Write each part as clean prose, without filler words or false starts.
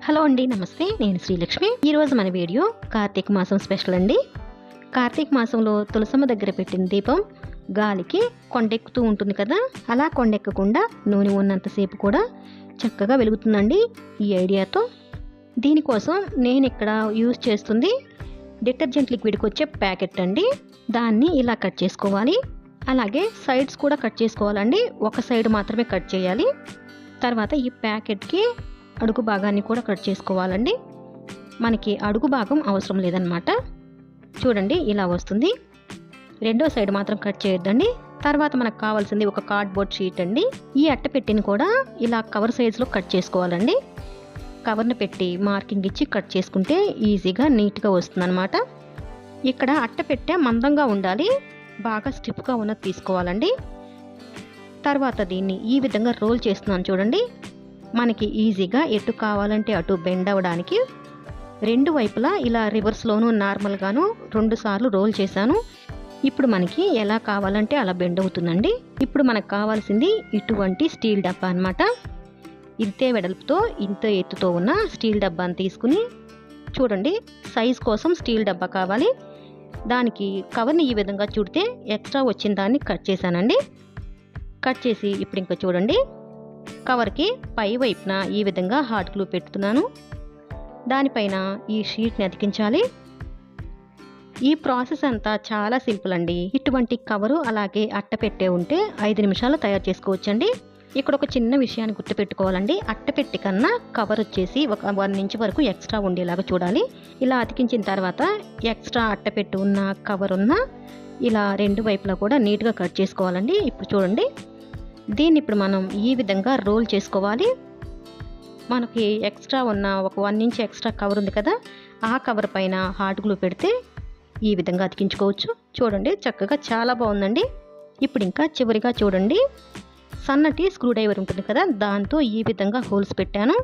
Hello అండి, నమస్తే. నేను శ్రీలక్ష్మి. ఈరోజు మన వీడియో కార్తీక మాసం స్పెషల్ అండి. కార్తీక మాసంలో తులసమ్మ దగ్గర పెట్టిన దీపం గాలికి కొండెక్కుతూ ఉంటుంది కదా, అలా కొండెక్కకుండా నూనె ఉన్నంతసేపు కూడా చక్కగా వెలుగుతుందండి ఈ ఐడియాతో. దీనికోసం నేను ఇక్కడ యూజ్ చేస్తుంది డిటర్జెంట్ లిక్విడ్కి వచ్చే ప్యాకెట్ అండి. దాన్ని ఇలా కట్ చేసుకోవాలి. అలాగే సైడ్స్ కూడా కట్ చేసుకోవాలండి. ఒక సైడ్ మాత్రమే కట్ చేయాలి. తర్వాత ఈ ప్యాకెట్కి అడుగు భాగాన్ని కూడా కట్ చేసుకోవాలండి. మనకి అడుగు భాగం అవసరం లేదనమాట. చూడండి, ఇలా వస్తుంది. రెండో సైడ్ మాత్రం కట్ చేయొద్దండి. తర్వాత మనకు కావాల్సింది ఒక కార్డ్బోర్డ్ షీట్ అండి. ఈ అట్టపెట్టిని కూడా ఇలా కవర్ సైజులో కట్ చేసుకోవాలండి. కవర్ని పెట్టి మార్కింగ్ ఇచ్చి కట్ చేసుకుంటే ఈజీగా నీట్గా వస్తుందన్నమాట. ఇక్కడ అట్టపెట్టె మందంగా ఉండాలి, బాగా స్టిఫ్గా ఉన్నది తీసుకోవాలండి. తర్వాత దీన్ని ఈ విధంగా రోల్ చేస్తున్నాను చూడండి. మనకి ఈజీగా ఎటు కావాలంటే అటు బెండ్ అవ్వడానికి రెండు వైపులా ఇలా రివర్స్లోను నార్మల్గాను 2 సార్లు రోల్ చేశాను. ఇప్పుడు మనకి ఎలా కావాలంటే అలా బెండ్ అవుతుందండి. ఇప్పుడు మనకు కావాల్సింది ఇటువంటి స్టీల్ డబ్బా అన్నమాట. ఇంతే వెడల్పుతో ఇంత ఎత్తుతో ఉన్న స్టీల్ డబ్బాని తీసుకుని చూడండి, సైజ్ కోసం స్టీల్ డబ్బా కావాలి. దానికి కవర్ని ఈ విధంగా చుడితే ఎక్స్ట్రా వచ్చిన దాన్ని కట్ చేశానండి. కట్ చేసి ఇప్పుడు ఇంకా చూడండి, కవర్కి పై వైపున ఈ విధంగా హాట్ గ్లూ పెడుతున్నాను. దానిపైన ఈ షీట్ని అతికించాలి. ఈ ప్రాసెస్ అంతా చాలా సింపుల్ అండి. ఇటువంటి కవరు అలాగే అట్టపెట్టే ఉంటే 5 నిమిషాలు తయారు చేసుకోవచ్చండి. ఇక్కడ ఒక చిన్న విషయాన్ని గుర్తుపెట్టుకోవాలండి. అట్టపెట్టి కన్నా కవర్ వచ్చేసి ఒక 1 ఇంచ్ వరకు ఎక్స్ట్రా ఉండేలాగా చూడాలి. ఇలా అతికించిన తర్వాత ఎక్స్ట్రా అట్టపెట్టి ఉన్న కవర్ ఉన్న ఇలా రెండు వైపులా కూడా నీట్గా కట్ చేసుకోవాలండి. ఇప్పుడు చూడండి, దీన్ని ఇప్పుడు మనం ఈ విధంగా రోల్ చేసుకోవాలి. మనకి ఎక్స్ట్రా ఉన్న ఒక 1 ఇంచ్ ఎక్స్ట్రా కవర్ ఉంది కదా, ఆ కవర్ పైన హాట్ గ్లూ పెడితే ఈ విధంగా అతికించుకోవచ్చు. చూడండి, చక్కగా చాలా బాగుందండి. ఇప్పుడు ఇంకా చివరిగా చూడండి, సన్నటి స్క్రూ డ్రైవర్ ఉంటుంది కదా, దాంతో ఈ విధంగా హోల్స్ పెట్టాను.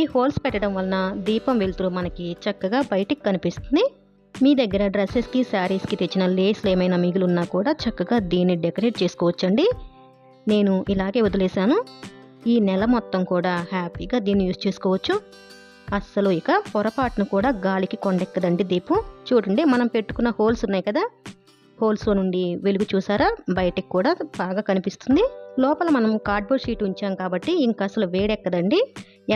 ఈ హోల్స్ పెట్టడం వలన దీపం వెలుతురు మనకి చక్కగా బయటికి కనిపిస్తుంది. మీ దగ్గర డ్రెస్సెస్కి శారీస్కి తెచ్చిన లేస్లు ఏమైనా మిగిలిన్నా కూడా చక్కగా దీన్ని డెకరేట్ చేసుకోవచ్చండి. నేను ఇలాగే వదిలేశాను. ఈ నెల మొత్తం కూడా హ్యాపీగా దీన్ని యూజ్ చేసుకోవచ్చు. అస్సలు ఇక పొరపాటును కూడా గాలికి కొండెక్కదండి దీపం. చూడండి, మనం పెట్టుకున్న హోల్స్ ఉన్నాయి కదా, హోల్స్లో నుండి వెలుగు చూసారా, బయటికి కూడా బాగా కనిపిస్తుంది. లోపల మనం కార్డ్బోర్డ్ షీట్ ఉంచాం కాబట్టి ఇంకా అసలు వేడెక్కదండి.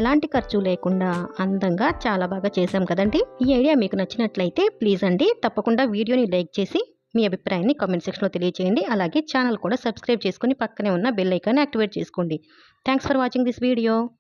ఎలాంటి ఖర్చు లేకుండా అందంగా చాలా బాగా చేసాం కదండి. ఈ ఐడియా మీకు నచ్చినట్లయితే ప్లీజ్ అండి తప్పకుండా వీడియోని లైక్ చేసి మీ అభిప్రాయాన్ని కామెంట్ సెక్షన్లో తెలియజేయండి. అలాగే ఛానల్ కూడా సబ్స్క్రైబ్ చేసుకుని పక్కనే ఉన్న బెల్ ఐకాన్ని యాక్టివేట్ చేసుకోండి. Thanks for watching this video.